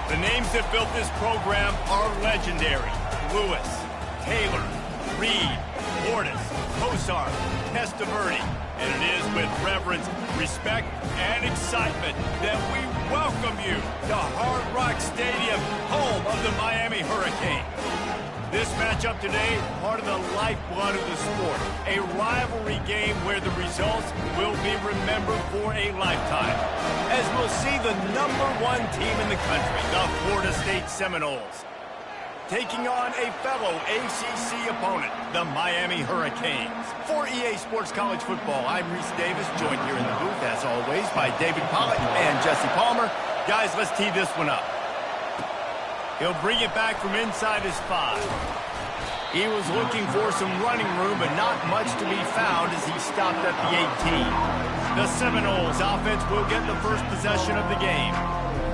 The names that built this program are legendary. Lewis, Taylor, Reed, Mortis, Kosar, Testaverde. And it is with reverence, respect, and excitement that we welcome you to Hard Rock Stadium, home of the Miami Hurricanes. This matchup today, part of the lifeblood of the sport. A rivalry game where the results will be remembered for a lifetime. As we'll see the #1 team in the country, the Florida State Seminoles, taking on a fellow ACC opponent, the Miami Hurricanes. For EA Sports College Football, I'm Reese Davis, joined here in the booth, as always, by David Pollock and Jesse Palmer. Guys, let's tee this one up. He'll bring it back from inside his 5. He was looking for some running room, but not much to be found as he stopped at the 18. The Seminoles offense will get the first possession of the game.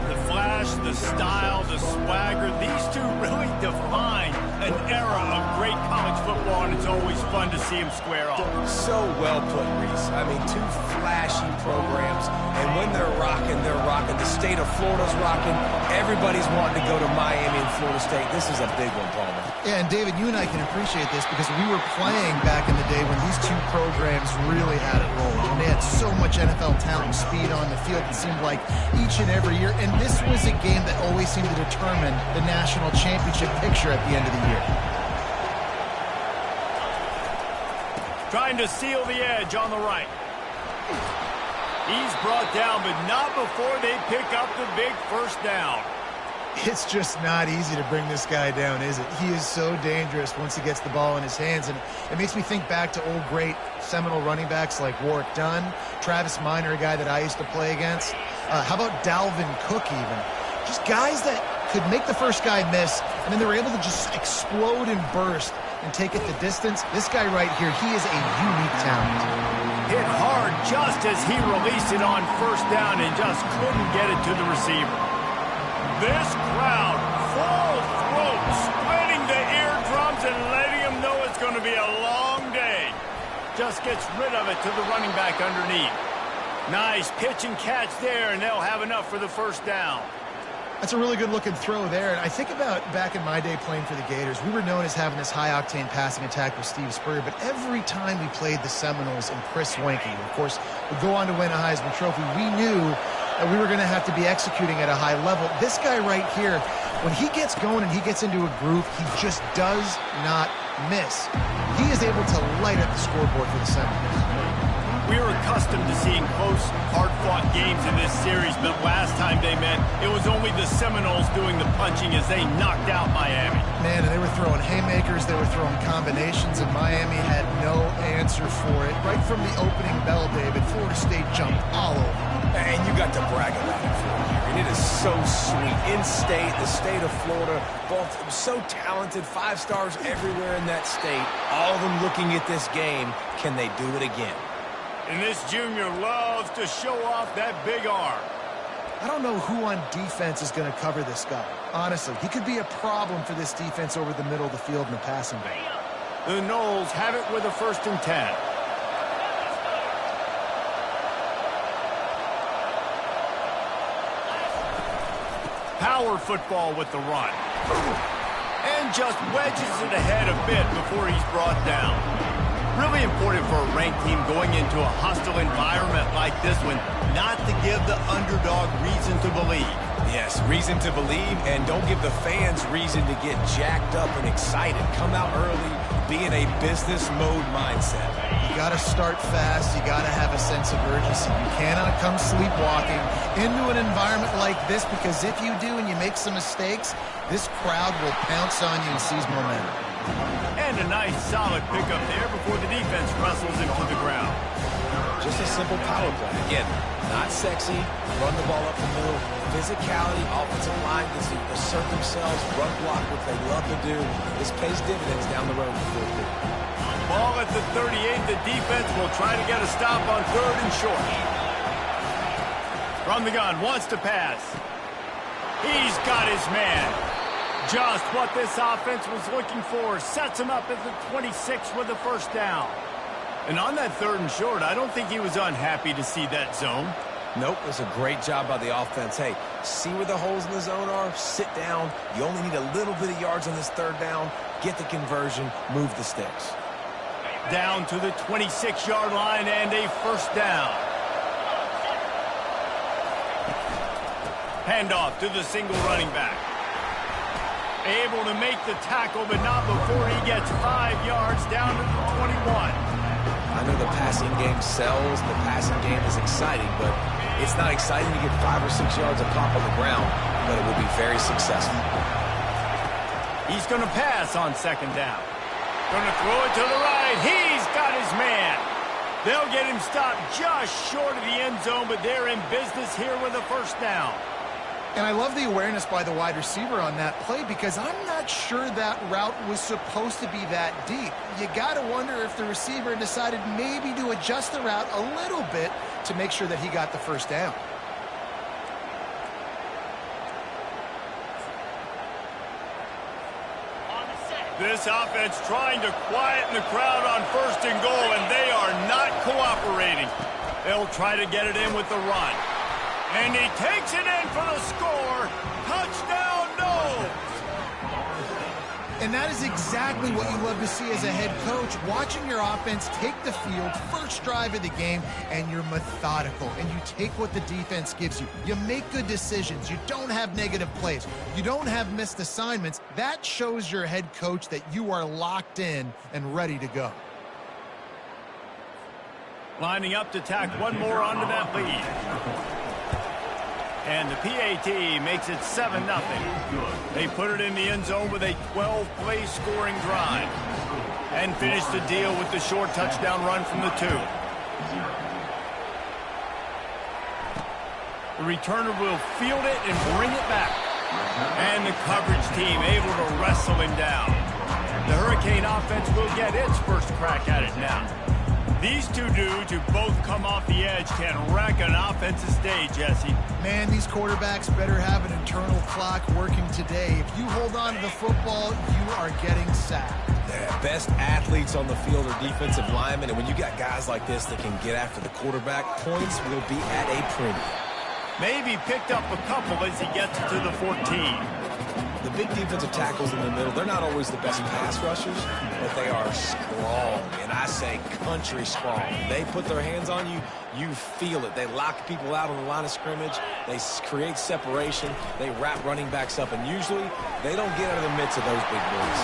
The flash, the style, the swagger, these two really define an era of great college football, and it's always fun to see them square off. So well put, Reese. I mean, two flashy programs, and when they're rocking, they're rocking. The state of Florida's rocking. Everybody's wanting to go to Miami and Florida State. This is a big one, Palmer. Yeah, and David, you and I can appreciate this because we were playing back in the day when these two programs really had it rolling. And they had so much NFL talent and speed on the field, it seemed like each and every year. And this was a game that always seemed to determine the national championship picture at the end of the year. Trying to seal the edge on the right. He's brought down, but not before they pick up the big first down. It's just not easy to bring this guy down, is it? He is so dangerous once he gets the ball in his hands, and it makes me think back to old great Seminole running backs like Warwick Dunn, Travis Minor, a guy that I used to play against. How about Dalvin Cook even? Just guys that could make the first guy miss, and then they were able to just explode and burst and take it the distance. This guy right here, he is a unique talent. Hit hard just as he released it on first down and just couldn't get it to the receiver. This crowd, full throat, splitting the eardrums and letting them know it's going to be a long day. Just gets rid of it to the running back underneath. Nice pitch and catch there, and they'll have enough for the first down. That's a really good-looking throw there. And I think about back in my day playing for the Gators, we were known as having this high-octane passing attack with Steve Spurrier, but every time we played the Seminoles and Chris Wenke, who, of course, would go on to win a Heisman Trophy, we knew that we were going to have to be executing at a high level. This guy right here, when he gets going and he gets into a groove, he just does not miss. He is able to light up the scoreboard for the Seminoles. We are accustomed to seeing close, hard-fought games in this series, but last time they met, it was only the Seminoles doing the punching as they knocked out Miami. Man, and they were throwing haymakers, they were throwing combinations, and Miami had no answer for it. Right from the opening bell, David, Florida State jumped all over. And you got to brag about it for a year. And it is so sweet. In-state, the state of Florida, both so talented, 5 stars everywhere in that state. All of them looking at this game. Can they do it again? And this junior loves to show off that big arm. I don't know who on defense is going to cover this guy. Honestly, he could be a problem for this defense over the middle of the field in the passing game. The Noles have it with a 1st and 10. Power football with the run. And just wedges it ahead a bit before he's brought down. Really important for a ranked team going into a hostile environment like this one, not to give the underdog reason to believe. Yes, reason to believe, and don't give the fans reason to get jacked up and excited. Come out early, be in a business mode mindset. You got to start fast. You got to have a sense of urgency. You cannot come sleepwalking into an environment like this, because if you do and you make some mistakes, this crowd will pounce on you and seize momentum. And a nice solid pickup there before the defense wrestles him to the ground. Just a simple power play. Again, not sexy, run the ball up the middle, physicality, offensive line gets to assert themselves, run block, what they love to do. This pays dividends down the road for the Ball at the 38, the defense will try to get a stop on 3rd and short. From the gun, wants to pass. He's got his man. Just what this offense was looking for. Sets him up at the 26 with the first down. And on that 3rd and short, I don't think he was unhappy to see that zone. Nope, it was a great job by the offense. Hey, see where the holes in the zone are? Sit down. You only need a little bit of yards on this third down. Get the conversion. Move the sticks. Down to the 26-yard line and a first down. Handoff to the single running back. Able to make the tackle, but not before he gets 5 yards down to the 21. I know the passing game sells, the passing game is exciting, but it's not exciting to get 5 or 6 yards of pop on the ground, but it will be very successful. He's going to pass on second down. Going to throw it to the right. He's got his man. They'll get him stopped just short of the end zone, but they're in business here with a first down. And I love the awareness by the wide receiver on that play because I'm not sure that route was supposed to be that deep. You got to wonder if the receiver decided maybe to adjust the route a little bit to make sure that he got the first down. This offense trying to quieten the crowd on first and goal, and they are not cooperating. They'll try to get it in with the run. And he takes it in for the score. Touchdown, no! And that is exactly what you love to see as a head coach, watching your offense take the field, first drive of the game, and you're methodical, and you take what the defense gives you. You make good decisions. You don't have negative plays. You don't have missed assignments. That shows your head coach that you are locked in and ready to go. Lining up to tack one more onto that lead. And the PAT makes it 7-0. They put it in the end zone with a 12-play scoring drive. And finish the deal with the short touchdown run from the 2. The returner will field it and bring it back. And the coverage team able to wrestle him down. The Hurricane offense will get its first crack at it now. These two dudes who both come off the edge can wreck an offensive day, Jesse. Man, these quarterbacks better have an internal clock working today. If you hold on to the football, you are getting sacked. The best athletes on the field are defensive linemen, and when you got guys like this that can get after the quarterback, points will be at a premium. Maybe picked up a couple as he gets to the 14. The big defensive tackles in the middle, they're not always the best pass rushers, but they are strong, and I say country strong. They put their hands on you, you feel it. They lock people out on the line of scrimmage. They create separation. They wrap running backs up, and usually they don't get out of the midst of those big boys.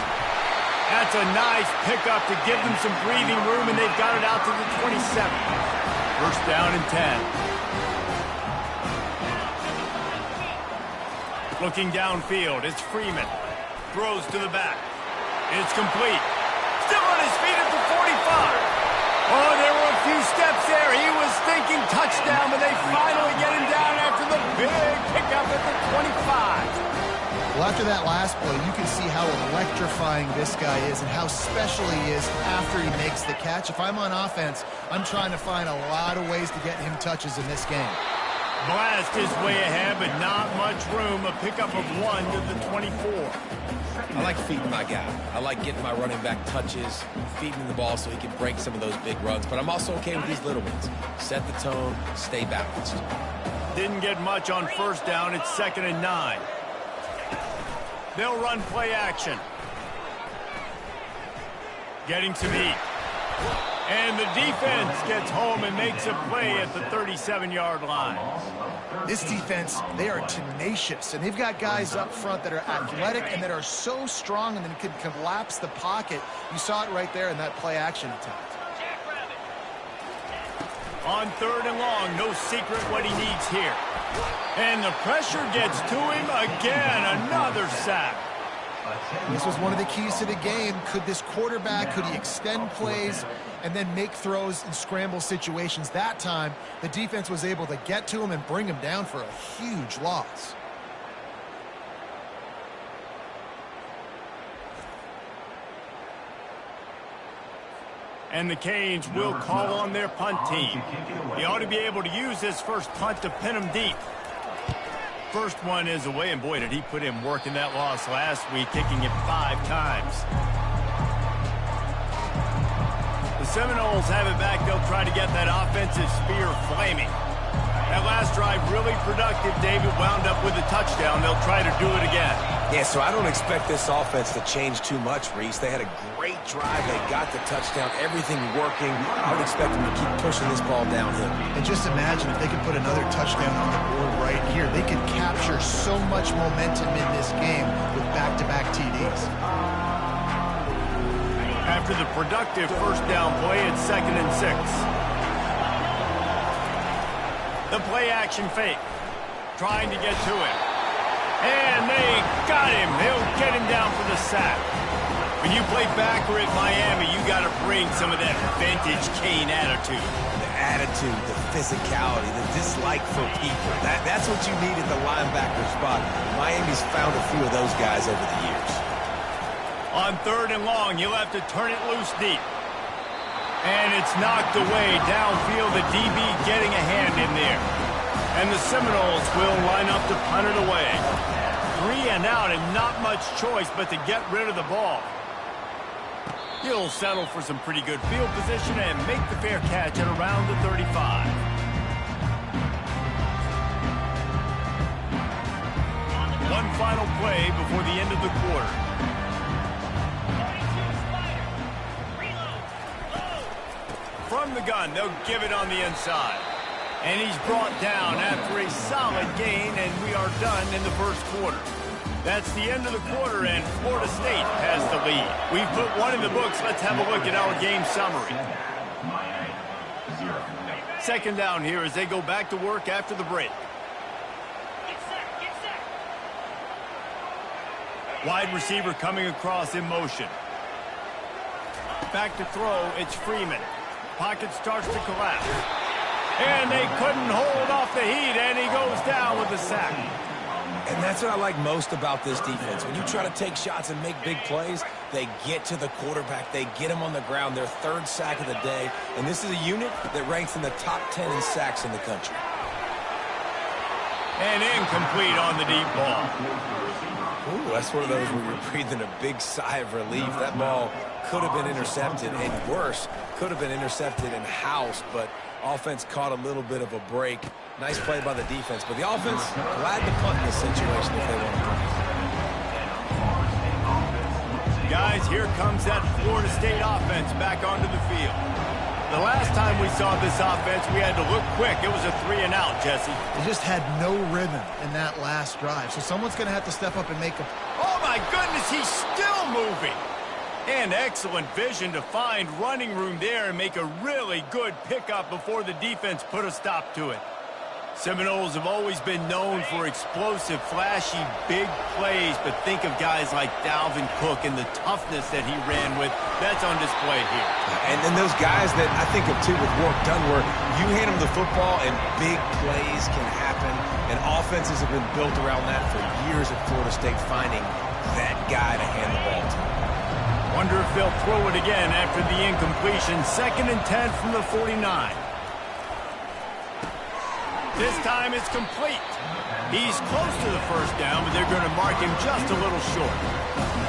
That's a nice pickup to give them some breathing room, and they've got it out to the 27. First down and 10. Looking downfield, it's Freeman. Throws to the back. It's complete. Still on his feet at the 45. Oh, there were a few steps there. He was thinking touchdown, but they finally get him down after the big pickup at the 25. Well, after that last play, you can see how electrifying this guy is and how special he is after he makes the catch. If I'm on offense, I'm trying to find a lot of ways to get him touches in this game. Blast is way ahead, but not much room. A pickup of 1 to the 24. I like feeding my guy. I like getting my running back touches, feeding the ball so he can break some of those big runs. But I'm also okay with these little ones. Set the tone, stay balanced. Didn't get much on first down. It's 2nd and 9. They'll run play action. Getting some heat. And the defense gets home and makes a play at the 37-yard line. This defense, they are tenacious, and they've got guys up front that are athletic and that are so strong and then can collapse the pocket. You saw it right there in that play action attempt. On 3rd and long, no secret what he needs here. And the pressure gets to him again, another sack. This was one of the keys to the game. Could this quarterback, could he extend plays and then make throws in scramble situations? That time, the defense was able to get to him and bring him down for a huge loss. And the Canes will call on their punt team. They ought to be able to use this first punt to pin them deep. First one is away, and boy, did he put in work in that loss last week, kicking it 5 times. The Seminoles have it back. They'll try to get that offensive spear flaming. That last drive really productive. David wound up with a touchdown. They'll try to do it again. Yeah, so I don't expect this offense to change too much, Reese. They had a great drive. They got the touchdown. Everything working. I would expect them to keep pushing this ball downhill. And just imagine if they could put another touchdown on the board right here. They could capture so much momentum in this game with back-to-back TDs. After the productive first down play, it's 2nd and 6. The play action fake. Trying to get to him. And they got him. They'll get him down for the sack. When you play backer at Miami, you got to bring some of that vintage Kane attitude. The attitude, the physicality, the dislike for people. That's what you need at the linebacker spot. Miami's found a few of those guys over the years. On 3rd and long, you'll have to turn it loose deep. And it's knocked away downfield. The DB getting a hand in there. And the Seminoles will line up to punt it away. 3 and out and not much choice but to get rid of the ball. He'll settle for some pretty good field position and make the fair catch at around the 35. One final play before the end of the quarter. From the gun, they'll give it on the inside. And he's brought down after a solid gain, and we are done in the first quarter. That's the end of the quarter, and Florida State has the lead. We've put one in the books. Let's have a look at our game summary. 2nd down here as they go back to work after the break. Wide receiver coming across in motion. Back to throw, it's Freeman. Pocket starts to collapse. And they couldn't hold off the heat, and he goes down with the sack. And that's what I like most about this defense. When you try to take shots and make big plays, they get to the quarterback. They get him on the ground. Their 3rd sack of the day. And this is a unit that ranks in the top 10 in sacks in the country. And incomplete on the deep ball. Ooh, that's one of those where you're breathing a big sigh of relief. That ball could have been intercepted, and worse, could have been intercepted in house, but offense caught a little bit of a break. Nice play by the defense, but the offense glad to punt in this situation if they want to punt. Guys, here comes that Florida State offense back onto the field. The last time we saw this offense, we had to look quick. It was a 3 and out, Jesse. They just had no rhythm in that last drive, so someone's going to have to step up and make a... Oh, my goodness, he's still moving. And excellent vision to find running room there and make a really good pickup before the defense put a stop to it. Seminoles have always been known for explosive, flashy, big plays, but think of guys like Dalvin Cook and the toughness that he ran with. That's on display here. And then those guys that I think of, too, with Wark Dunn, you hand them the football and big plays can happen, and offenses have been built around that for years at Florida State, finding that guy to hand the ball to. Wonder if they'll throw it again after the incompletion. 2nd and 10 from the 49. This time it's complete. He's close to the first down, but they're going to mark him just a little short.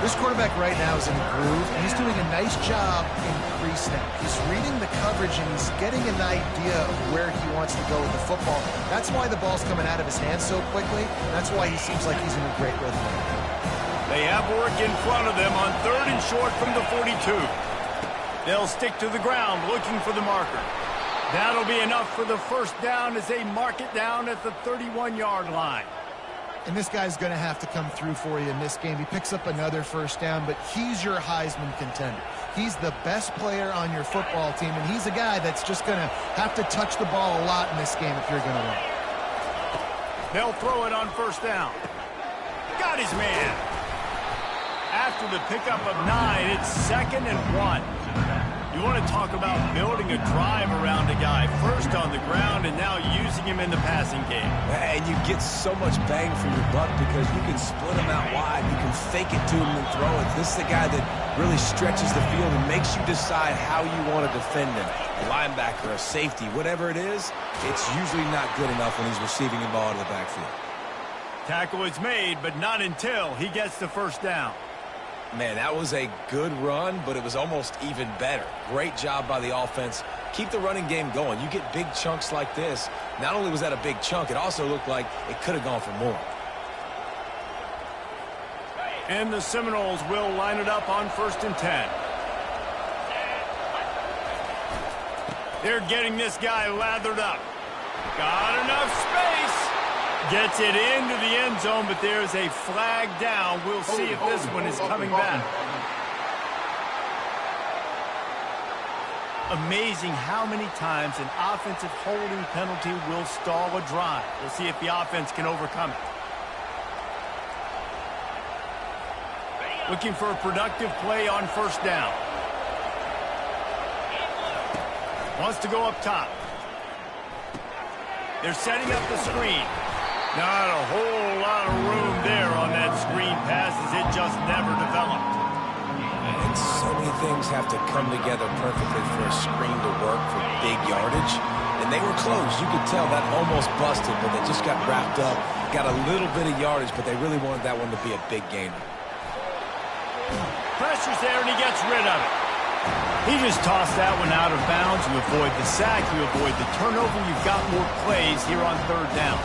This quarterback right now is in a groove, and he's doing a nice job in pre-snap. He's reading the coverage, and he's getting an idea of where he wants to go with the football. That's why the ball's coming out of his hands so quickly. That's why he seems like he's in a great rhythm. They have work in front of them on 3rd and short from the 42. They'll stick to the ground looking for the marker. That'll be enough for the first down as they mark it down at the 31-yard line. And this guy's going to have to come through for you in this game. He picks up another first down, but he's your Heisman contender. He's the best player on your football team, and he's a guy that's just going to have to touch the ball a lot in this game if you're going to win. They'll throw it on first down. Got his man. After the pickup of 9, it's 2nd and 1. You want to talk about building a drive around a guy. First on the ground and now using him in the passing game. And you get so much bang for your buck because you can split him out wide. You can fake it to him and throw it. This is the guy that really stretches the field and makes you decide how you want to defend him. A linebacker, a safety, whatever it is, it's usually not good enough when he's receiving the ball to the backfield. Tackle is made, but not until he gets the first down. Man, that was a good run, but it was almost even better. Great job by the offense keep the running game going. You get big chunks like this. Not only was that a big chunk, it also looked like it could have gone for more. And the Seminoles will line it up on 1st and 10. They're getting this guy lathered up. Got enough space. Gets it into the end zone, but there's a flag down. We'll see if this one is coming back. Amazing how many times an offensive holding penalty will stall a drive. We'll see if the offense can overcome it. Looking for a productive play on 1st down. Wants to go up top. They're setting up the screen. Not a whole lot of room there on that screen pass as it just never developed. And so many things have to come together perfectly for a screen to work for big yardage. And they were close. You could tell that almost busted, but they just got wrapped up. Got a little bit of yardage, but they really wanted that one to be a big gainer. Pressure's there, and he gets rid of it. He just tossed that one out of bounds. You avoid the sack, you avoid the turnover. You've got more plays here on 3rd down.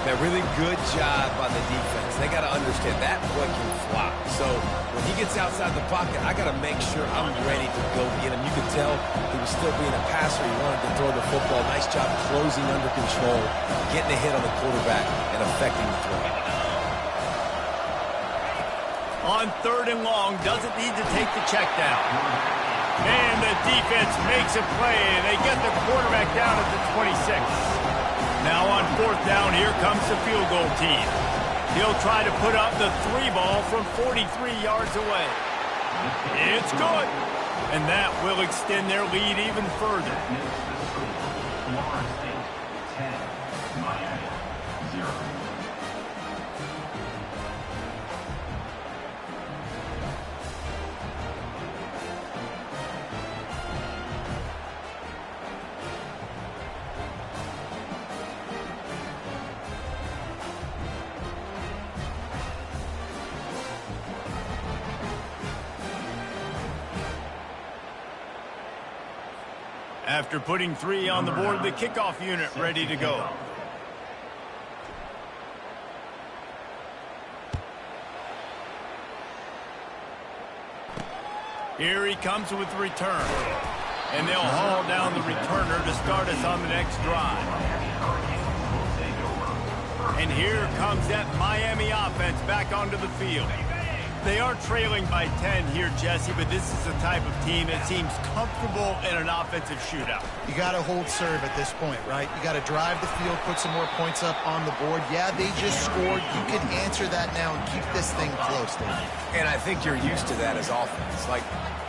That really good job by the defense. They got to understand that boy can fly. So when he gets outside the pocket, I got to make sure I'm ready to go get him. You could tell he was still being a passer. He wanted to throw the football. Nice job closing under control, getting a hit on the quarterback, and affecting the throw. On 3rd and long, doesn't need to take the check down. And the defense makes a play. They get the quarterback down at the 26. Now on 4th down, here comes the field goal team. He'll try to put up the 3 ball from 43 yards away. It's good. And that will extend their lead even further. Florida State 10, Miami 0. After putting 3 on the board, the kickoff unit ready to go. Here he comes with the return. And they'll haul down the returner to start us on the next drive. And here comes that Miami offense back onto the field. They are trailing by 10 here, Jesse, but this is the type of team that seems comfortable in an offensive shootout. You got to hold serve at this point, right? You got to drive the field, put some more points up on the board. Yeah, they just scored. You can answer that now and keep this thing close, David. And I think you're used to that as offense. Like,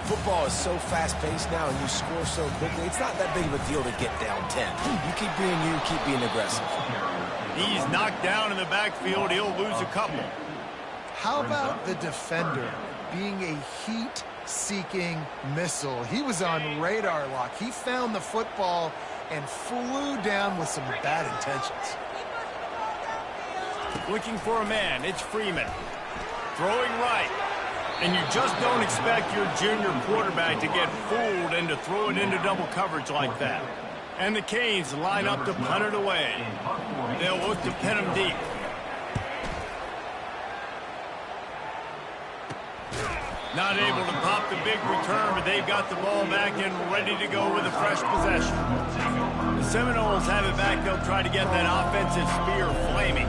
football is so fast-paced now and you score so quickly, it's not that big of a deal to get down 10. You keep being you, keep being aggressive. He's knocked down in the backfield. He'll lose a couple. How about the defender being a heat-seeking missile? He was on radar lock. He found the football and flew down with some bad intentions. Looking for a man. It's Freeman. Throwing right. And you just don't expect your junior quarterback to get fooled and to throw it into double coverage like that. And the Canes line up to punt it away. They'll look to pin him deep. Not able to pop the big return, but they've got the ball back and ready to go with a fresh possession. The Seminoles have it back. They'll try to get that offensive spear flaming.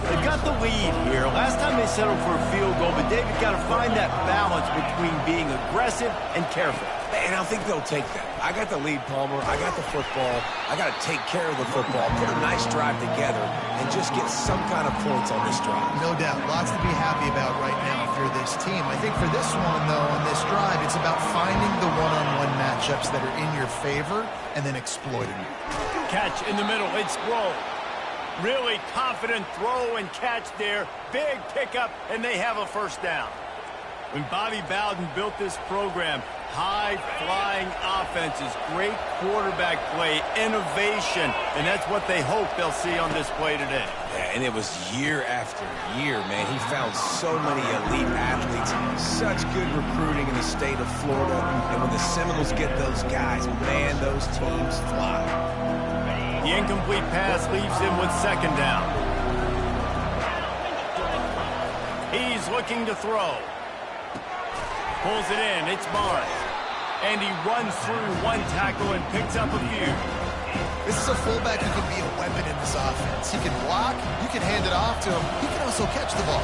They've got the lead here. Last time they settled for a field goal, but David got to find that balance between being aggressive and careful. And I think they'll take that. I got the lead, Palmer. I got the football. I got to take care of the football, put a nice drive together, and just get some kind of points on this drive. No doubt. Lots to be happy about right now if you're this team. I think for this one, though, on this drive, it's about finding the one-on-one matchups that are in your favor and then exploiting it. Catch in the middle. It's Sproul. Really confident throw and catch there. Big pickup, and they have a first down. When Bobby Bowden built this program, High-flying offenses, great quarterback play, innovation, and that's what they hope they'll see on display today. Yeah, and it was year after year, man. He found so many elite athletes, such good recruiting in the state of Florida. And when the Seminoles get those guys, man, those teams fly. The incomplete pass leaves him with second down. He's looking to throw. Pulls it in, it's Barnes. And he runs through one tackle and picks up a few. This is a fullback who can be a weapon in this offense. He can block, you can hand it off to him, he can also catch the ball.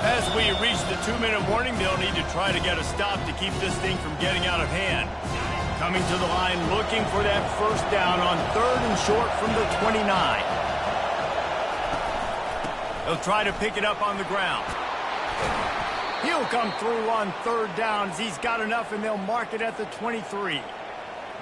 As we reach the 2-minute warning, they'll need to try to get a stop to keep this thing from getting out of hand. Coming to the line, looking for that first down on 3rd and short from the 29. They'll try to pick it up on the ground. He'll come through on 3rd down as he's got enough, and they'll mark it at the 23.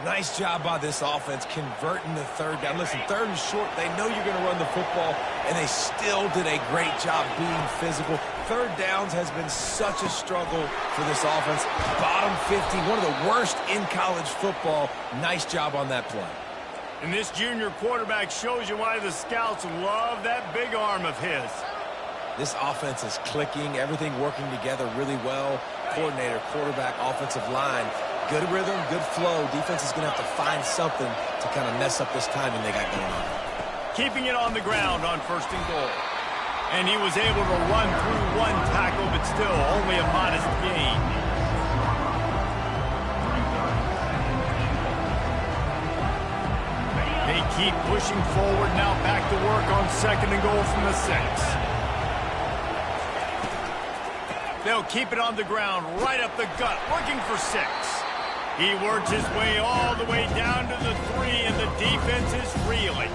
Nice job by this offense converting the 3rd down. Listen, 3rd and short, they know you're going to run the football, and they still did a great job being physical. 3rd downs has been such a struggle for this offense. Bottom 50, one of the worst in college football. Nice job on that play. And this junior quarterback shows you why the scouts love that big arm of his. This offense is clicking, everything working together really well. Coordinator, quarterback, offensive line. Good rhythm, good flow. Defense is going to have to find something to kind of mess up this timing they got going on. Keeping it on the ground on 1st and goal. And he was able to run through one tackle, but still only a modest gain. They keep pushing forward, now back to work on 2nd and goal from the 6. They'll keep it on the ground, right up the gut, looking for 6. He works his way all the way down to the 3, and the defense is reeling.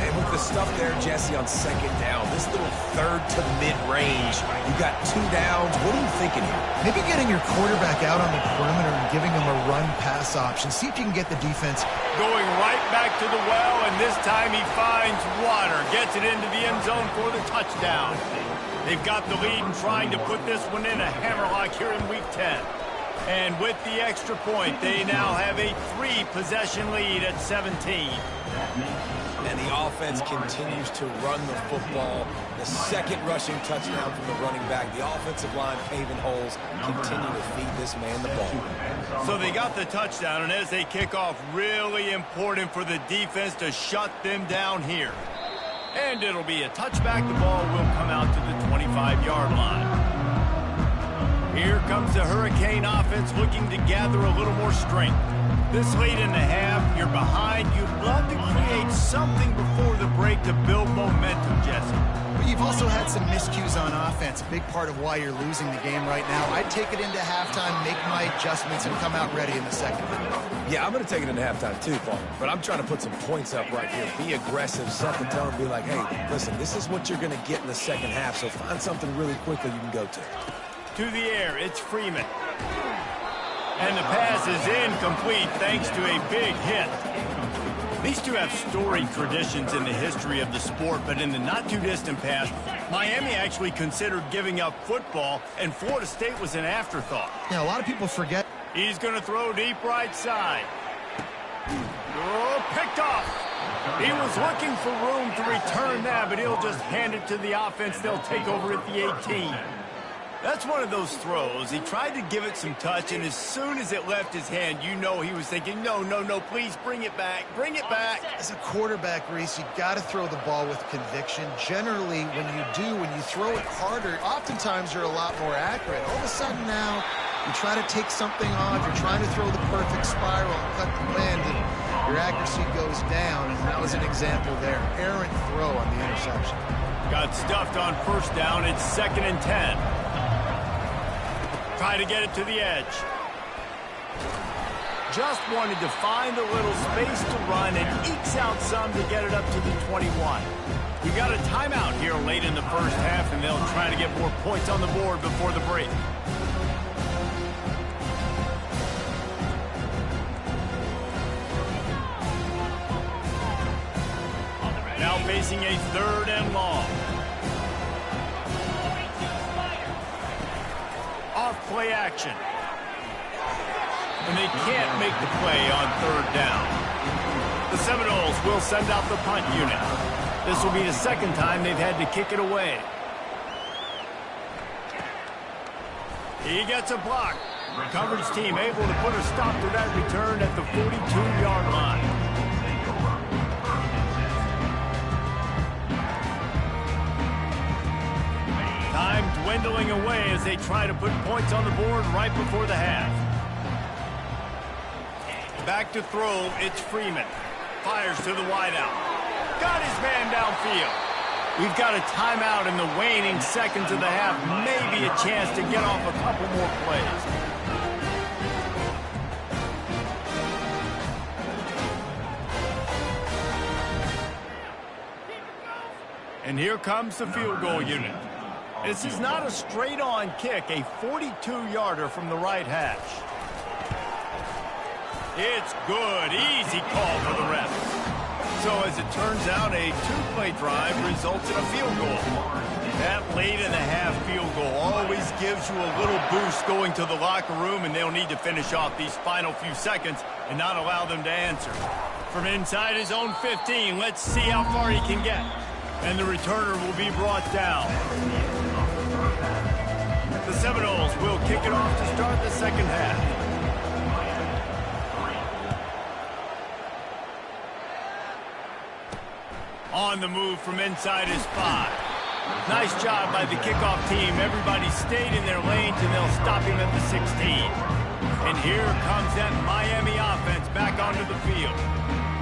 And with the stuff there, Jesse, on 2nd down, this little 3rd to mid-range, you got 2 downs. What are you thinking here? Maybe getting your quarterback out on the perimeter and giving him a run-pass option. See if you can get the defense going right back to the well, and this time he finds water, gets it into the end zone for the touchdown. They've got the lead and trying to put this one in a hammerlock here in Week 10. And with the extra point, they now have a 3-possession lead at 17. And the offense continues to run the football. The 2nd rushing touchdown from the running back. The offensive line paving holes, continue to feed this man the ball. So they got the touchdown, and as they kick off, really important for the defense to shut them down here. And it'll be a touchback. The ball will come out to the 25-yard line. Here comes the Hurricane offense looking to gather a little more strength. This late in the half, you're behind. You'd love to create something before the break to build momentum, Jesse. But you've also had some miscues on offense, a big part of why you're losing the game right now. I'd take it into halftime, make my adjustments, and come out ready in the 2nd half. Yeah, I'm going to take it into halftime too, Paul. But I'm trying to put some points up right here. Be aggressive, set the tone, be like, hey, listen, this is what you're going to get in the 2nd half, so find something really quickly you can go to. To the air, it's Freeman. And the pass is incomplete thanks to a big hit. These two have storied traditions in the history of the sport, but in the not-too-distant past, Miami actually considered giving up football, and Florida State was an afterthought. Yeah, a lot of people forget. He's going to throw deep right side. Oh, picked off. He was looking for room to return that, but he'll just hand it to the offense. They'll take over at the 18. That's one of those throws. He tried to give it some touch, and as soon as it left his hand, you know he was thinking, no, no, no, please bring it back. Bring it back. As a quarterback, Reese, you got to throw the ball with conviction. Generally, when you throw it harder, oftentimes you're a lot more accurate. All of a sudden now, you try to take something off, you're trying to throw the perfect spiral and cut the wind, and your accuracy goes down, and that was an example there. Errant throw on the interception. Got stuffed on 1st down. It's 2nd and 10. Try to get it to the edge. Just wanted to find a little space to run and ekes out some to get it up to the 21. We got a timeout here late in the 1st half, and they'll try to get more points on the board before the break. facing a 3rd and long. Off play action. And they can't make the play on 3rd down. The Seminoles will send out the punt unit. This will be the 2nd time they've had to kick it away. He gets a block. Coverage team able to put a stop to that return at the 42-yard line. Time dwindling away as they try to put points on the board right before the half. Back to throw, it's Freeman. Fires to the wideout. Got his man downfield. We've got a timeout in the waning seconds of the half. Maybe a chance to get off a couple more plays. And here comes the field goal unit. This is not a straight-on kick, a 42-yarder from the right hash. It's good. Easy call for the refs. So as it turns out, a 2-play drive results in a field goal. That late in the half field goal always gives you a little boost going to the locker room, and they'll need to finish off these final few seconds and not allow them to answer. From inside his own 15, let's see how far he can get. And the returner will be brought down. The Seminoles will kick it off to start the 2nd half. On the move from inside his 5. Nice job by the kickoff team. Everybody stayed in their lanes, and they'll stop him at the 16. And here comes that Miami offense back onto the field.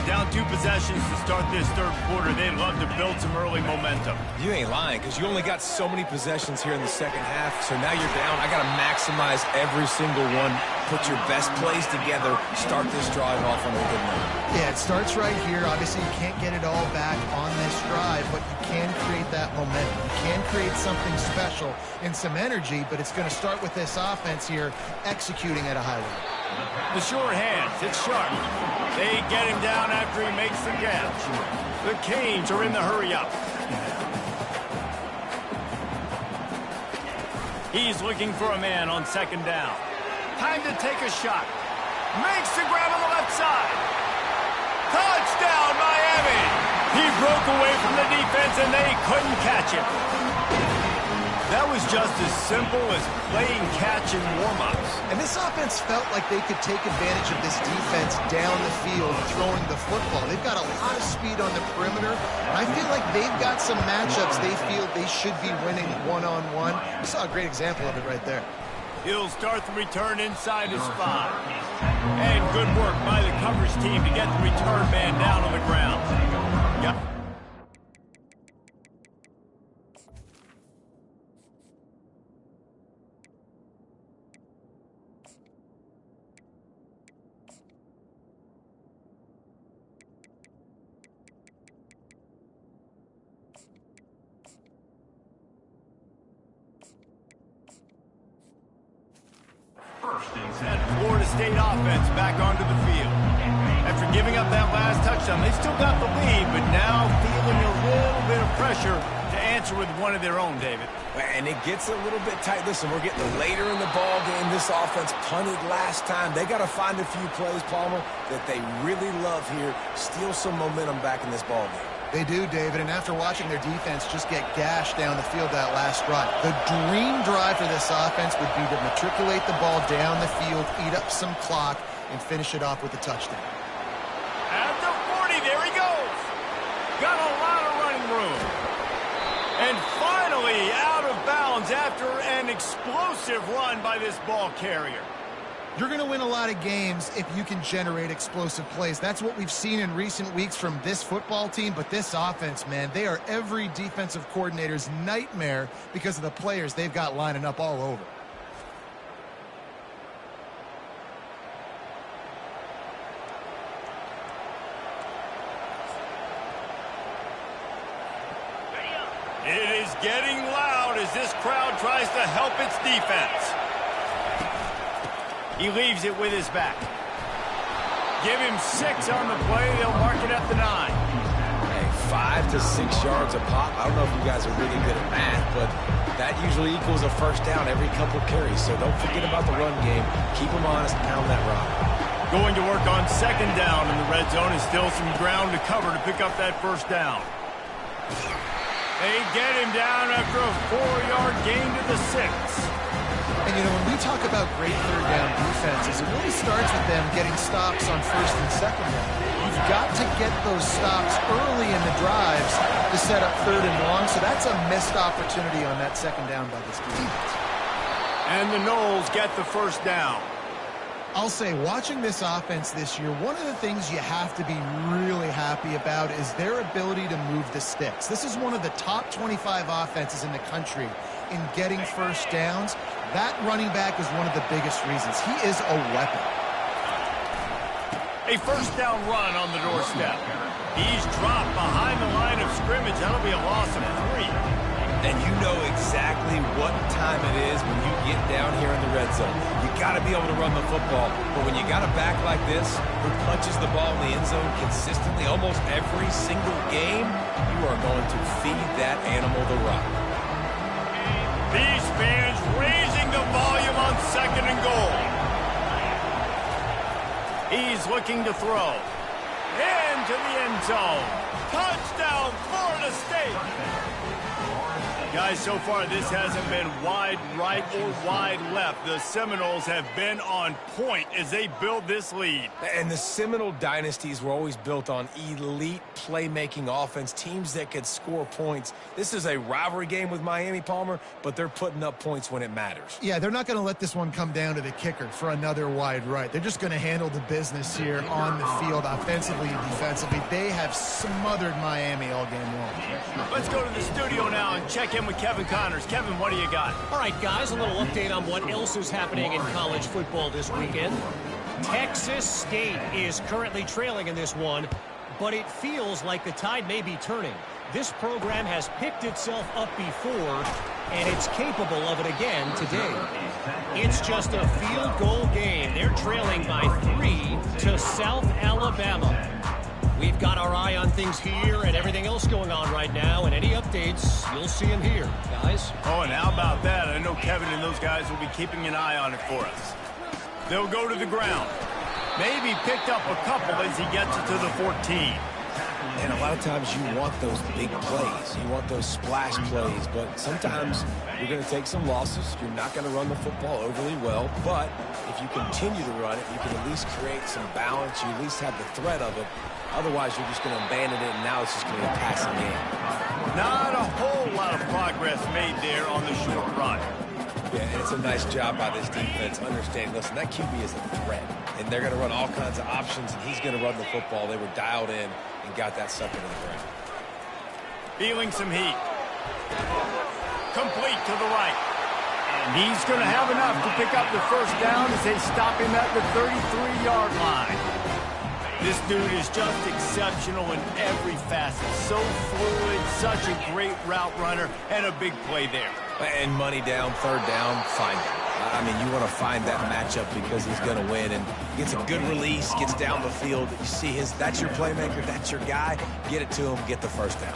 Down 2 possessions to start this 3rd quarter. They'd love to build some early momentum. You ain't lying, because you only got so many possessions here in the 2nd half, so now you're down. I got to maximize every single one. Put your best plays together. Start this drive off on a good note. Yeah, it starts right here. Obviously, you can't get it all back on this drive, but you can create that momentum. You can create something special and some energy, but it's going to start with this offense here executing at a high level. The short hands, it's sharp. They get him down after he makes the catch. The Canes are in the hurry-up. He's looking for a man on 2nd down. Time to take a shot. Makes the grab on the left side. Touchdown, Miami! He broke away from the defense, and they couldn't catch him. That was just as simple as playing catch in warm-ups. And this offense felt like they could take advantage of this defense down the field throwing the football. They've got a lot of speed on the perimeter, and I feel like they've got some matchups they feel they should be winning one-on-one. We saw a great example of it right there. He'll start the return inside his 5. And good work by the coverage team to get the return man down on the ground. Yep. That Florida State offense back onto the field. After giving up that last touchdown, they still got the lead, but now feeling a little bit of pressure to answer with one of their own, David. And it gets a little bit tight. Listen, we're getting later in the ball game. This offense punted last time. They got to find a few plays, Palmer, that they really love here. Steal some momentum back in this ball game. They do, David, and after watching their defense just get gashed down the field that last drive, the dream drive for this offense would be to matriculate the ball down the field, eat up some clock, and finish it off with a touchdown. At the 40, there he goes. Got a lot of running room. And finally out of bounds after an explosive run by this ball carrier. You're going to win a lot of games if you can generate explosive plays. That's what we've seen in recent weeks from this football team, but this offense, man, they are every defensive coordinator's nightmare because of the players they've got lining up all over. It is getting loud as this crowd tries to help its defense. He leaves it with his back. Give him 6 on the play. They'll mark it at the 9. Hey, 5 5 to 6 yards a pop. I don't know if you guys are really good at math, but that usually equals a first down every couple carries. So don't forget about the run game. Keep them honest, pound that rock. Going to work on second down in the red zone, and still some ground to cover to pick up that first down. They get him down after a 4-yard gain to the 6. And, you know, when we talk about great third down defenses, it really starts with them getting stops on first and second down. You've got to get those stops early in the drives to set up third and long, so that's a missed opportunity on that second down by this defense. And the Noles get the first down. I'll say, watching this offense this year, one of the things you have to be really happy about is their ability to move the sticks. This is one of the top 25 offenses in the country in getting first downs. That running back is one of the biggest reasons. He is a weapon. A first down run on the doorstep. He's dropped behind the line of scrimmage. That'll be a loss of 3. And you know exactly what time it is when you get down here in the red zone. You got to be able to run the football. But when you got a back like this who punches the ball in the end zone consistently almost every single game, you are going to feed that animal the rock. These fans raising the volume on second and goal. He's looking to throw. Into the end zone. Touchdown, Florida State. Guys, so far this hasn't been wide right or wide left. The Seminoles have been on point as they build this lead. And the Seminole dynasties were always built on elite playmaking offense, teams that could score points. This is a rivalry game with Miami, Palmer, but they're putting up points when it matters. Yeah, they're not going to let this one come down to the kicker for another wide right. They're just going to handle the business here on the field, offensively and defensively. They have smothered Miami all game long. Let's go to the studio now and check in with Kevin Connors. Kevin, what do you got? All right, guys, a little update on what else is happening in college football this weekend. Texas State is currently trailing in this one, but it feels like the tide may be turning. This program has picked itself up before, and it's capable of it again today. It's just a field goal game. They're trailing by 3 to South Alabama. We've got our eye on things here and everything else going on right now, and any updates, you'll see them here, guys. Oh, and how about that? I know Kevin and those guys will be keeping an eye on it for us. They'll go to the ground. Maybe picked up a couple as he gets it to the 14. And a lot of times you want those big plays. You want those splash plays, but sometimes you're going to take some losses. You're not going to run the football overly well, but if you continue to run it, you can at least create some balance. You at least have the threat of it. Otherwise, you're just going to abandon it, and now it's just going to be a passing game. Not a whole lot of progress made there on the short run. Yeah, and it's a nice job by this defense understanding, listen, that QB is a threat, and they're going to run all kinds of options, and he's going to run the football. They were dialed in and got that sucker to the ground. Feeling some heat. Complete to the right. And he's going to have enough to pick up the first down as they stop him at the 33-yard line. This dude is just exceptional in every facet. So fluid, such a great route runner, and a big play there. And money down, third down, find him. I mean, you want to find that matchup because he's going to win. And gets a good release, gets down the field. You see that's your playmaker, that's your guy. Get it to him, get the first down.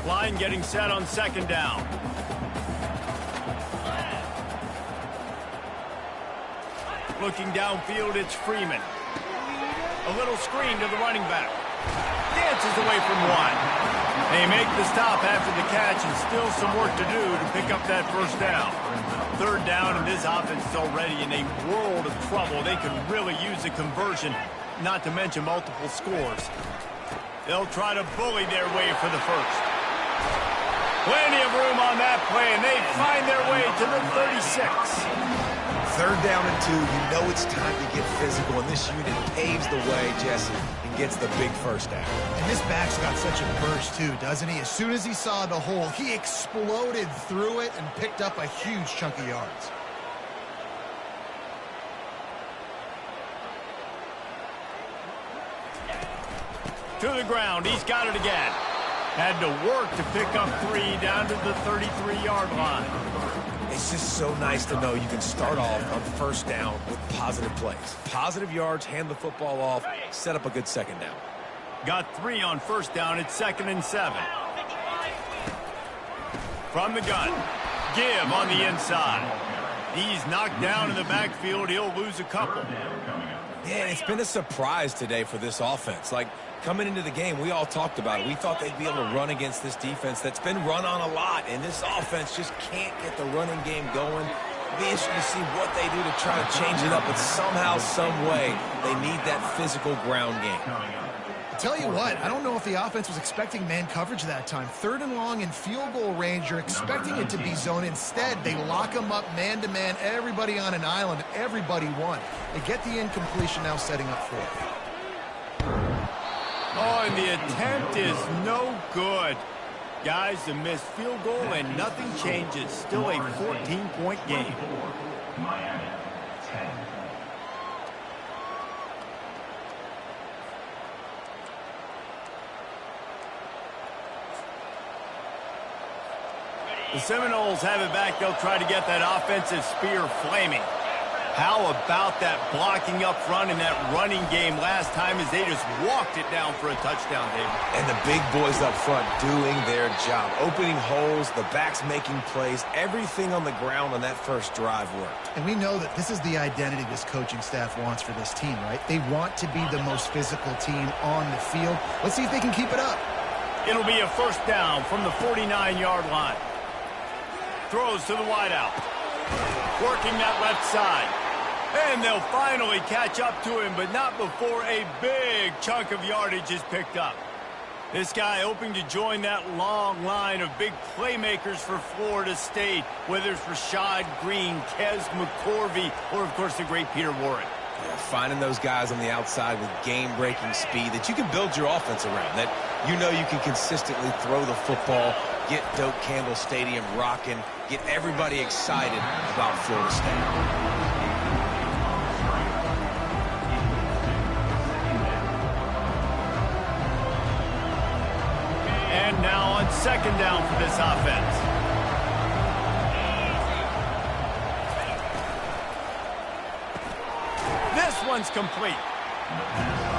Line getting set on second down. Looking downfield, it's Freeman. A little screen to the running back. Dances away from one. They make the stop after the catch, and still some work to do to pick up that first down. Third down, and this offense is already in a world of trouble. They could really use a conversion, not to mention multiple scores. They'll try to bully their way for the first. Plenty of room on that play, and they find their way to the 36. Third down and 2, you know it's time to get physical, and this unit paves the way, Jesse, and gets the big first down. And this back's got such a burst, too, doesn't he? As soon as he saw the hole, he exploded through it and picked up a huge chunk of yards. To the ground, he's got it again. Had to work to pick up 3 down to the 33-yard line. It's just so nice to know you can start off on first down with positive plays. Positive yards, hand the football off, set up a good second down. Got 3 on first down. It's 2nd and 7. From the gun. Give on the inside. He's knocked down in the backfield. He'll lose a couple. Yeah, it's been a surprise today for this offense. Like, coming into the game, we all talked about it. We thought they'd be able to run against this defense that's been run on a lot, and this offense just can't get the running game going. It'll be interesting to see what they do to try to change it up, but somehow, some way, they need that physical ground game. I tell you what, I don't know if the offense was expecting man coverage that time. 3rd and long in field goal range, you're expecting it to be zone. Instead, they lock them up man-to-man, everybody on an island, everybody won. They get the incompletion, now setting up 4th. Oh, and the attempt is no good. Guys, a missed field goal and nothing changes. Still a 14-point game. Miami, 10. The Seminoles have it back. They'll try to get that offensive spear flaming. How about that blocking up front in that running game last time as they just walked it down for a touchdown, David? And the big boys up front doing their job. Opening holes, the backs making plays. Everything on the ground on that first drive worked. And we know that this is the identity this coaching staff wants for this team, right? They want to be the most physical team on the field. Let's see if they can keep it up. It'll be a first down from the 49-yard line. Throws to the wideout. Working that left side. And they'll finally catch up to him, but not before a big chunk of yardage is picked up. This guy hoping to join that long line of big playmakers for Florida State, whether it's Rashad Green, Kez McCorvey, or, of course, the great Peter Warren. Yeah, finding those guys on the outside with game-breaking speed that you can build your offense around, that you know you can consistently throw the football, get Doak Campbell Stadium rocking, get everybody excited about Florida State. And now on 2nd down for this offense. This one's complete.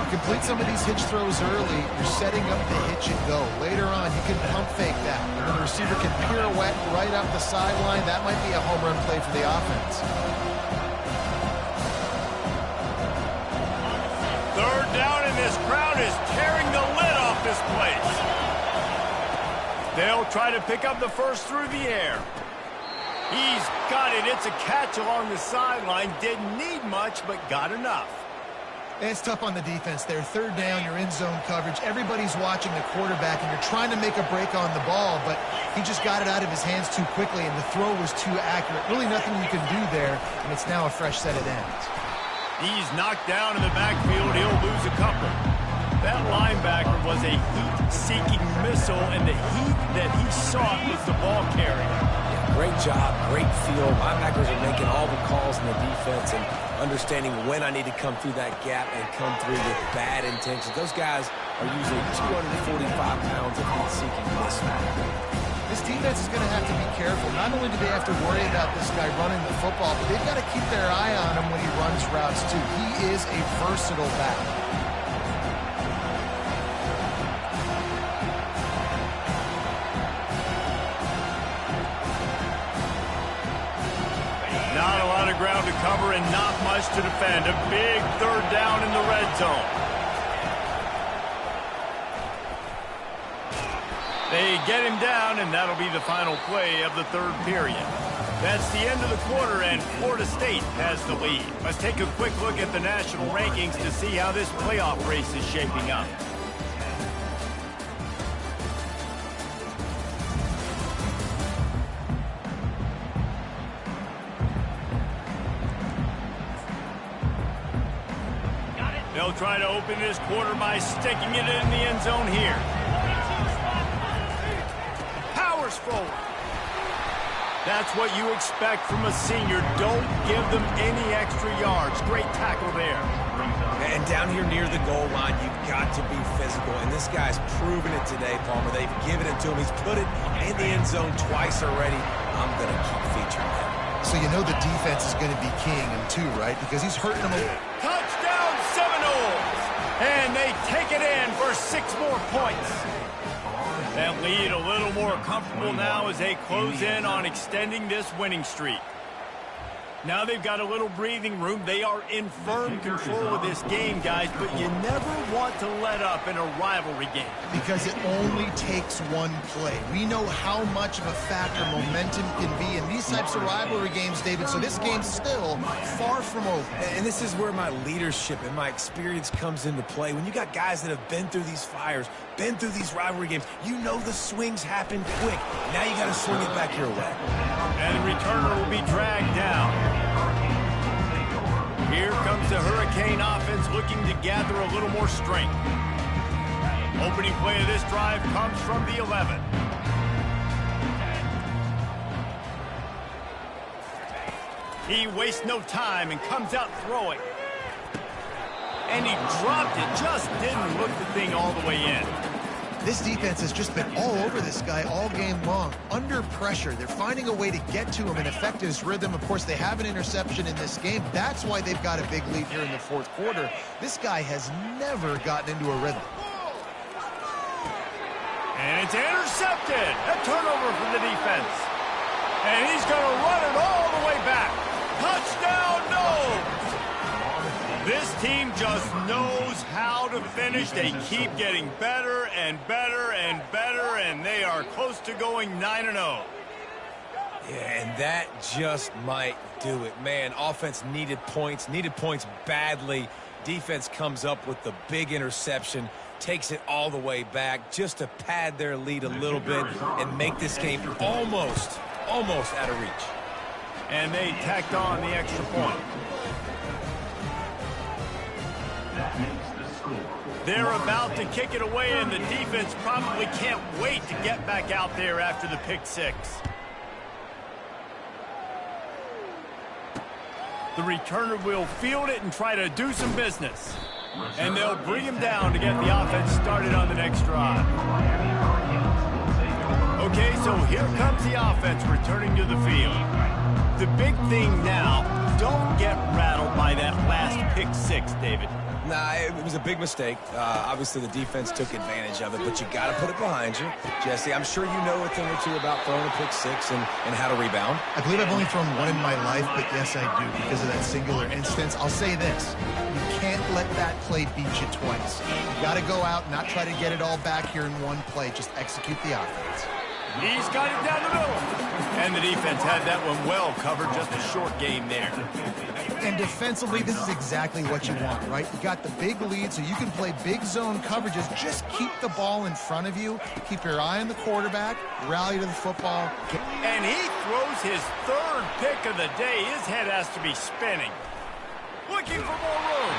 Complete some of these hitch throws early. You're setting up the hitch and go. Later on, you can pump fake that. And the receiver can pirouette right up the sideline. That might be a home run play for the offense. 3rd down, and this crowd is tearing the lid off this place. They'll try to pick up the first through the air. He's got it. It's a catch along the sideline. Didn't need much, but got enough. And it's tough on the defense there. 3rd down, you're in zone coverage. Everybody's watching the quarterback, and you're trying to make a break on the ball, but he just got it out of his hands too quickly, and the throw was too accurate. Really nothing you can do there, and it's now a fresh set of downs. He's knocked down in the backfield. He'll lose a couple. That linebacker was a heat-seeking missile, and the heat that he sought was the ball carrier. Great job, great feel. Linebackers are making all the calls in the defense and understanding when I need to come through that gap and come through with bad intentions. Those guys are usually 245 pounds of heat-seeking mismatch. This defense is going to have to be careful. Not only do they have to worry about this guy running the football, but they've got to keep their eye on him when he runs routes, too. He is a versatile back. Not a lot of ground to cover and not much to defend. A big 3rd down in the red zone. They get him down, and that'll be the final play of the 3rd period. That's the end of the quarter, and Florida State has the lead. Let's take a quick look at the national rankings to see how this playoff race is shaping up. They'll try to open this quarter by sticking it in the end zone here. Powers forward. That's what you expect from a senior. Don't give them any extra yards. Great tackle there. And down here near the goal line, you've got to be physical. And this guy's proven it today, Palmer. They've given it to him. He's put it in the end zone twice already. I'm going to keep featuring him. So you know the defense is going to be keying him too, right? Because he's hurting him a little. Touchdown, Seminoles! And they take it in for 6 more points. That lead a little more comfortable now as they close in on extending this winning streak. Now they've got a little breathing room. They are in firm control of this game, guys, but you never want to let up in a rivalry game. Because it only takes one play. We know how much of a factor momentum can be in these types of rivalry games, David, so this game's still far from over. And this is where my leadership and my experience comes into play. When you got guys that have been through these fires, been through these rivalry games, you know the swings happen quick. Now you got to swing it back your way. And the returner will be dragged down. Here comes the Hurricane offense looking to gather a little more strength. Opening play of this drive comes from the 11. He wastes no time and comes out throwing. And he dropped it, just didn't look the thing all the way in. This defense has just been all over this guy all game long. Under pressure, they're finding a way to get to him and affect his rhythm. Of course, they have an interception in this game. That's why they've got a big lead here in the fourth quarter. This guy has never gotten into a rhythm. And it's intercepted. A turnover for the defense. And he's going to run it all the way back. Touchdown, no! This team just knows how to finish. They keep getting better and better and better, and they are close to going 9-0. Yeah, and that just might do it. Man, offense needed points badly. Defense comes up with the big interception, takes it all the way back just to pad their lead a little bit and make this game almost out of reach. And they tacked on the extra point. They're about to kick it away, and the defense probably can't wait to get back out there after the pick six. The returner will field it and try to do some business. And they'll bring him down to get the offense started on the next drive. Okay, so here comes the offense returning to the field. The big thing now, don't get rattled by that last pick six, David. Nah, it was a big mistake. Obviously, the defense took advantage of it, but you got to put it behind you. Jesse, I'm sure you know a thing or two about throwing a pick six and how to rebound. I believe I've only thrown one in my life, but yes, I do because of that singular instance. I'll say this. You can't let that play beat you twice. You got to go out and not try to get it all back here in one play. Just execute the offense. He's got it down the middle. And the defense had that one well covered, just a short game there. And defensively, this is exactly what you want, right? You got the big lead, so you can play big zone coverages. Just keep the ball in front of you. Keep your eye on the quarterback. Rally to the football. And he throws his third pick of the day. His head has to be spinning. Looking for more room.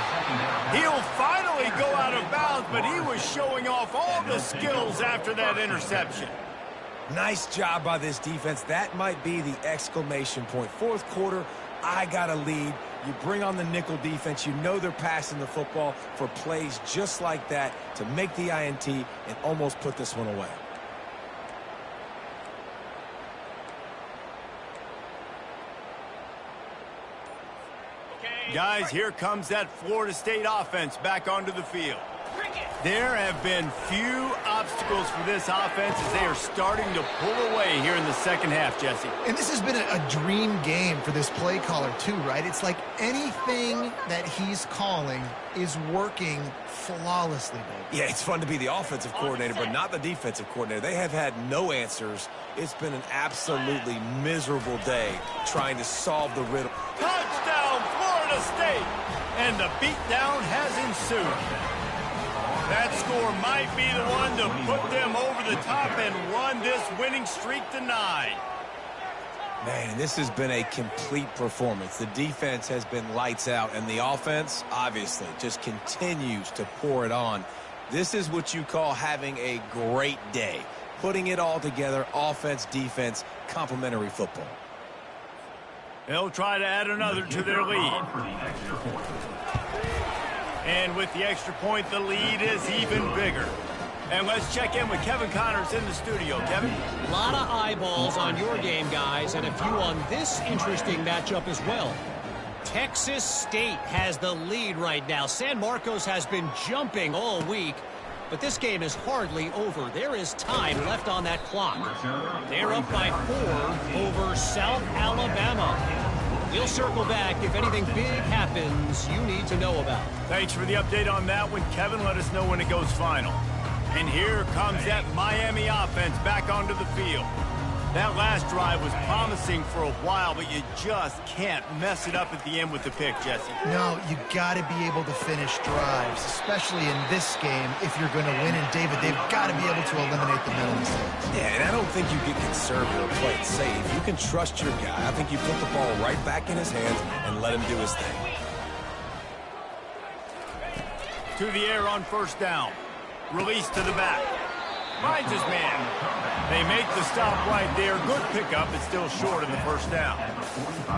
He'll finally go out of bounds, but he was showing off all the skills after that interception. Nice job by this defense. That might be the exclamation point. Fourth quarter, I got a lead. You bring on the nickel defense. You know they're passing the football for plays just like that to make the INT and almost put this one away. Guys, here comes that Florida State offense back onto the field. There have been few obstacles for this offense as they are starting to pull away here in the second half, Jesse. And this has been a dream game for this play caller, too, right? It's like anything that he's calling is working flawlessly, baby. Yeah, it's fun to be the offensive coordinator, but not the defensive coordinator. They have had no answers. It's been an absolutely miserable day trying to solve the riddle. Touchdown, Florida State! And the beatdown has ensued. That score might be the one to put them over the top and run this winning streak to 9. Man, this has been a complete performance. The defense has been lights out, and the offense, obviously, just continues to pour it on. This is what you call having a great day. Putting it all together, offense, defense, complementary football. They'll try to add another to their lead. And with the extra point, the lead is even bigger. And let's check in with Kevin Connors in the studio. Kevin? A lot of eyeballs on your game, guys, and a few on this interesting matchup as well. Texas State has the lead right now. San Marcos has been jumping all week, but this game is hardly over. There is time left on that clock. They're up by 4 over South Alabama. We'll circle back if anything big happens you need to know about. Thanks for the update on that one, Kevin. Let us know when it goes final. And here comes that Miami offense back onto the field. That last drive was promising for a while, but you just can't mess it up at the end with the pick, Jesse. No, you got to be able to finish drives, especially in this game if you're going to win. And, David, they've got to be able to eliminate the middle mistakes. Yeah, and I don't think you get conservative or play it safe. You can trust your guy. I think you put the ball right back in his hands and let him do his thing. To the air on first down. Release to the back. Finds his man. They make the stop right there. Good pickup, but still short in the first down.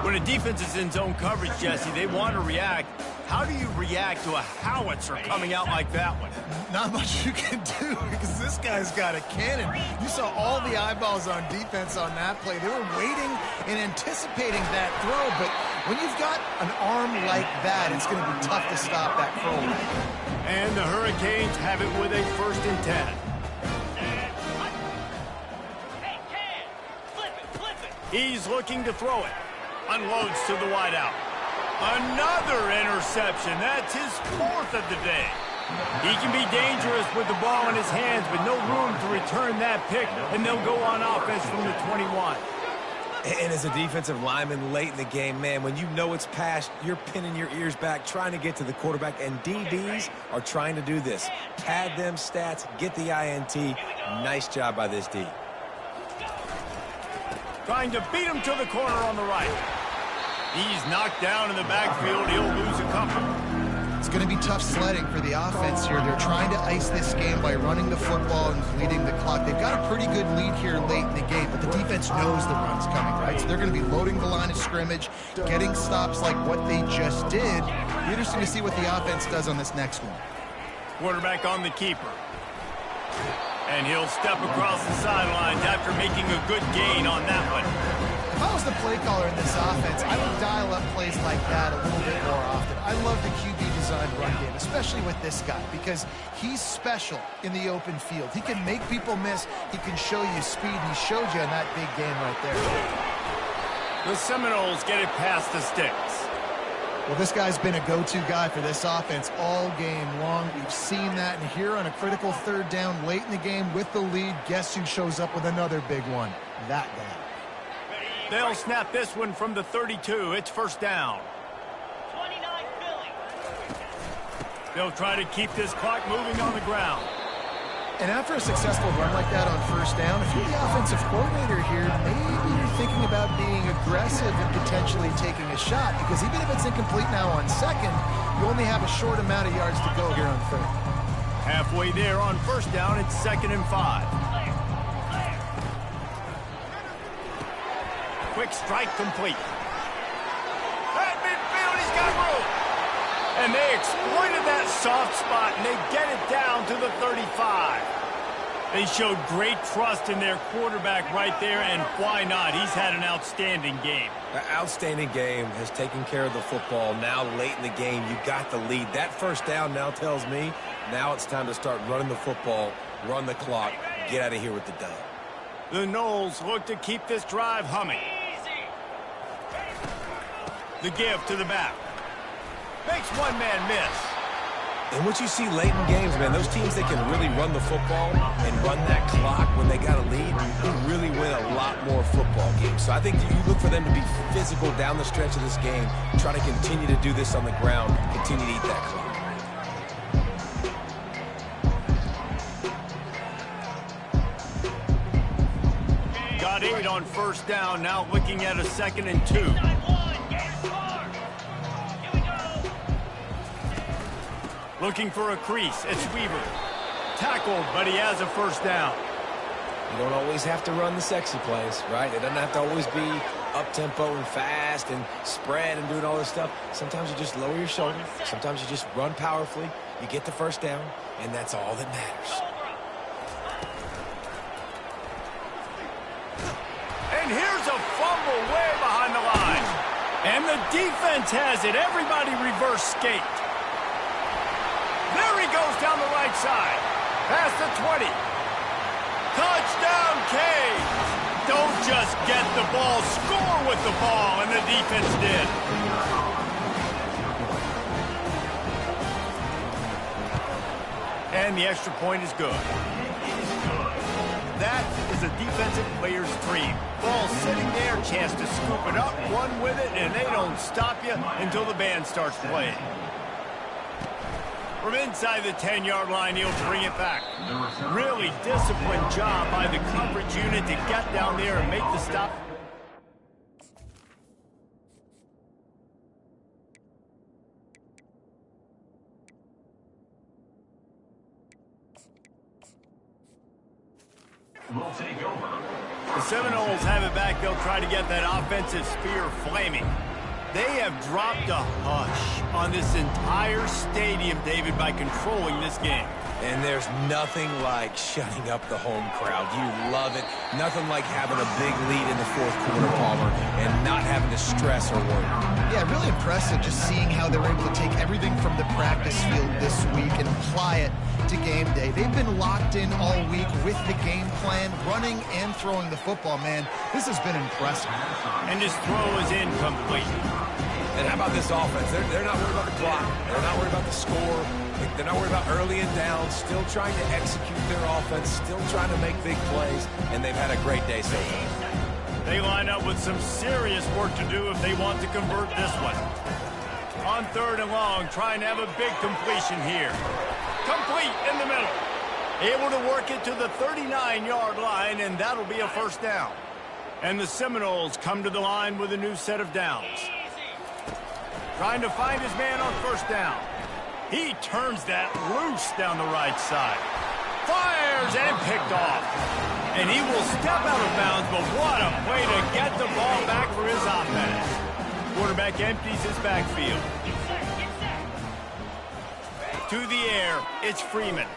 When a defense is in zone coverage, Jesse, they want to react. How do you react to a howitzer coming out like that one? Not much you can do because this guy's got a cannon. You saw all the eyeballs on defense on that play. They were waiting and anticipating that throw, but when you've got an arm like that, it's going to be tough to stop that throw. And the Hurricanes have it with a 1st and 10. He's looking to throw it. Unloads to the wideout. Another interception. That's his 4th of the day. He can be dangerous with the ball in his hands, but no room to return that pick, and they'll go on offense from the 21. And as a defensive lineman late in the game, man, when you know it's past, you're pinning your ears back, trying to get to the quarterback, and DBs are trying to do this. Pad them stats, get the INT. Nice job by this D. Trying to beat him to the corner on the right. He's knocked down in the backfield. He'll lose a couple. It's going to be tough sledding for the offense here. They're trying to ice this game by running the football and bleeding the clock. They've got a pretty good lead here late in the game, but the defense knows the run's coming, right? So they're going to be loading the line of scrimmage, getting stops like what they just did. Be interesting to see what the offense does on this next one. Quarterback on the keeper. And he'll step across the sidelines after making a good gain on that one. If I was the play caller in this offense, I would dial up plays like that a little bit more often. I love the QB design run game, especially with this guy, because he's special in the open field. He can make people miss. He can show you speed, and he showed you in that big game right there. The Seminoles get it past the sticks. Well, this guy's been a go-to guy for this offense all game long. We've seen that, and here on a critical 3rd down late in the game with the lead, guess who shows up with another big one? That guy. They'll snap this one from the 32. It's 1st down. 29 Philly. They'll try to keep this clock moving on the ground. And after a successful run like that on 1st down, if you're the offensive coordinator here, maybe you're thinking about being aggressive and potentially taking a shot, because even if it's incomplete now on 2nd, you only have a short amount of yards to go here on 3rd. Halfway there on 1st down, it's 2nd and 5. Quick strike complete. At midfield, he's got room. And they exploited that soft spot, and they get it down to the 35. They showed great trust in their quarterback right there, and why not? He's had an outstanding game. An outstanding game, has taken care of the football. Now late in the game, you got the lead. That 1st down now tells me now it's time to start running the football, run the clock, get out of here with the dub. The Noles look to keep this drive humming. The give to the back. Makes one man miss. And what you see late in games, man, those teams that can really run the football and run that clock when they got a lead, they really win a lot more football games. So I think you look for them to be physical down the stretch of this game, try to continue to do this on the ground, continue to eat that clock. Got 8 on 1st down, now looking at a 2nd and 2. Looking for a crease. It's Weaver. Tackled, but he has a 1st down. You don't always have to run the sexy plays, right? It doesn't have to always be up-tempo and fast and spread and doing all this stuff. Sometimes you just lower your shoulder. Sometimes you just run powerfully. You get the 1st down, and that's all that matters. And here's a fumble way behind the line. And And the defense has it. Everybody reverse skate. There he goes down the right side. Past the 20. Touchdown, Canes. Don't just get the ball, score with the ball, and the defense did. And the extra point is good. That is a defensive player's dream. Ball sitting there, chance to scoop it up, run with it, and they don't stop you until the band starts playing. From inside the 10-yard line, he'll bring it back. Really disciplined job by the coverage unit to get down there and make the stop. Will take over. The Seminoles have it back. They'll try to get that offensive spear flaming. They have dropped a hush on this entire stadium, David, by controlling this game. And there's nothing like shutting up the home crowd. You love it. Nothing like having a big lead in the fourth quarter, Palmer, and not having to stress or worry. Yeah, really impressive just seeing how they were able to take everything from the practice field this week and apply it to game day. They've been locked in all week with the game plan, running and throwing the football, man. This has been impressive. And his throw is incomplete. And how about this offense? They're not worried about the clock. They're not worried about the score. They're not worried about early and down. Still trying to execute their offense. Still trying to make big plays. And they've had a great day so far. They line up with some serious work to do if they want to convert this one. On 3rd and long, trying to have a big completion here. Complete in the middle. Able to work it to the 39-yard line, and that'll be a first down. And the Seminoles come to the line with a new set of downs. Trying to find his man on 1st down. He turns that loose down the right side. Fires and picked off. And he will step out of bounds, but what a way to get the ball back for his offense. Quarterback empties his backfield. To the air, it's Freeman.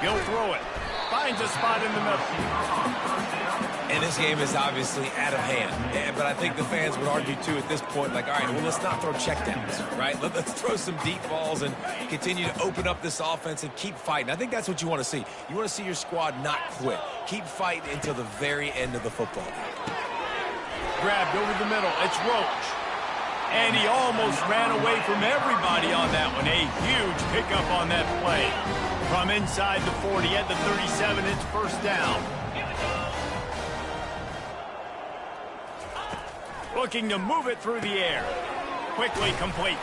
He'll throw it. Finds a spot in the middle. And this game is obviously out of hand. But I think the fans would argue, too, at this point, like, all right, well, let's not throw checkdowns, right? Let's throw some deep balls and continue to open up this offense and keep fighting. I think that's what you want to see. You want to see your squad not quit. Keep fighting until the very end of the football game. Grabbed over the middle. It's Roach. And he almost ran away from everybody on that one. A huge pickup on that play. From inside the 40 at the 37, it's 1st down. Looking to move it through the air. Quickly complete.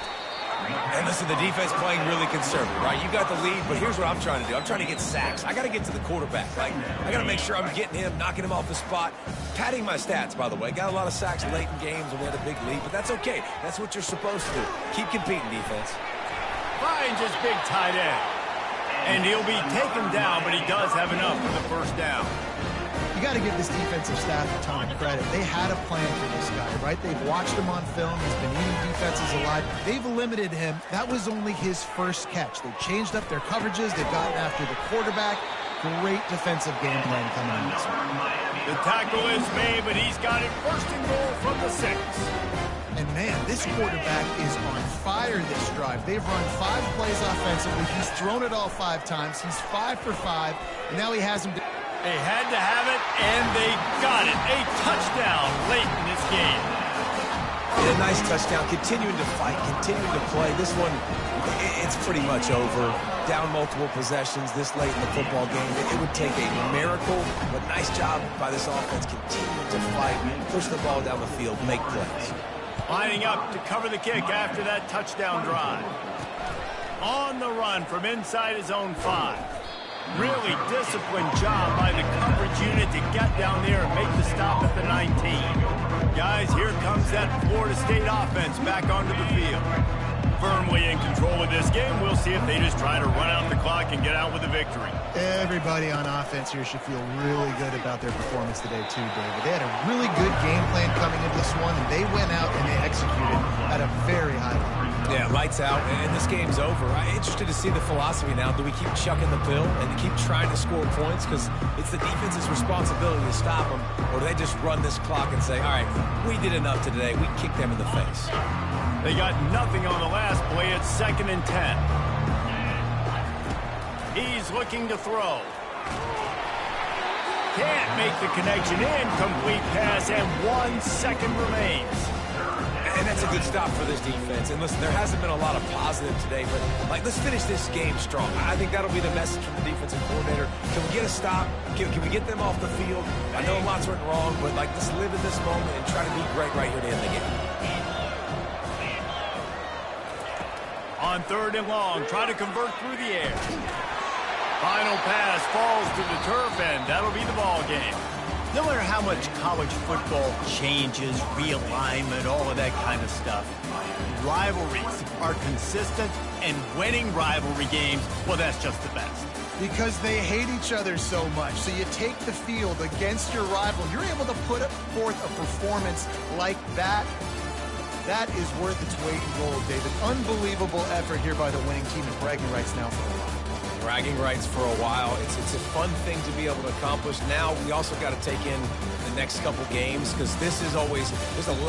And listen, the defense playing really conservative, right? You got the lead, but here's what I'm trying to do. I'm trying to get sacks. I got to get to the quarterback. Like, I got to make sure I'm getting him, knocking him off the spot. Padding my stats, by the way. Got a lot of sacks late in games when we had a big lead, but that's okay. That's what you're supposed to do. Keep competing, defense. Finds his big tight end. And he'll be taken down, but he does have enough for the 1st down. You got to give this defensive staff a ton of credit. They had a plan for this guy, right? They've watched him on film. He's been eating defenses alive. They've limited him. That was only his first catch. They've changed up their coverages. They've gotten after the quarterback. Great defensive game plan coming in this one. The tackle is made, but he's got it 1st and goal from the 6. And, man, this quarterback is on fire this drive. They've run 5 plays offensively. He's thrown it all 5 times. He's 5 for 5, and now he has him. They had to have it, and they got it. A touchdown late in this game. And a nice touchdown. Continuing to fight, continuing to play. This one, it's pretty much over. Down multiple possessions this late in the football game. It would take a miracle, but nice job by this offense. Continuing to fight, push the ball down the field, make plays. Lining up to cover the kick after that touchdown drive. On the run from inside his own 5. Really disciplined job by the coverage unit to get down there and make the stop at the 19. Guys, here comes that Florida State offense back onto the field. Firmly in control of this game. We'll see if they just try to run out the clock and get out with a victory. Everybody on offense here should feel really good about their performance today too, David. They had a really good game plan coming into this one, and they went out and they executed at a very high level. Yeah, lights out, and this game's over. I'm interested to see the philosophy now. Do we keep chucking the pill and keep trying to score points because it's the defense's responsibility to stop them, or do they just run this clock and say, all right, we did enough today. We kicked them in the face. They got nothing on the last play. It's 2nd and 10. He's looking to throw. Can't make the connection. Incomplete pass, and 1 second remains. And that's a good stop for this defense. And listen, there hasn't been a lot of positive today, but let's finish this game strong. I think that'll be the message from the defensive coordinator. Can we get a stop? Can we get them off the field? I know lots went wrong, but let's live in this moment and try to be great right here to end the game. On 3rd and long, try to convert through the air. Final pass falls to the turf, and that'll be the ball game. No matter how much college football changes, realignment, all of that kind of stuff, rivalries are consistent, and winning rivalry games, well, that's just the best. Because they hate each other so much. So you take the field against your rival. You're able to put forth a performance like that. That is worth its weight in gold, David. Unbelievable effort here by the winning team, and bragging rights now for a while. Bragging rights for a while. It's a fun thing to be able to accomplish. Now we also got to take in the next couple games because this is always, there's a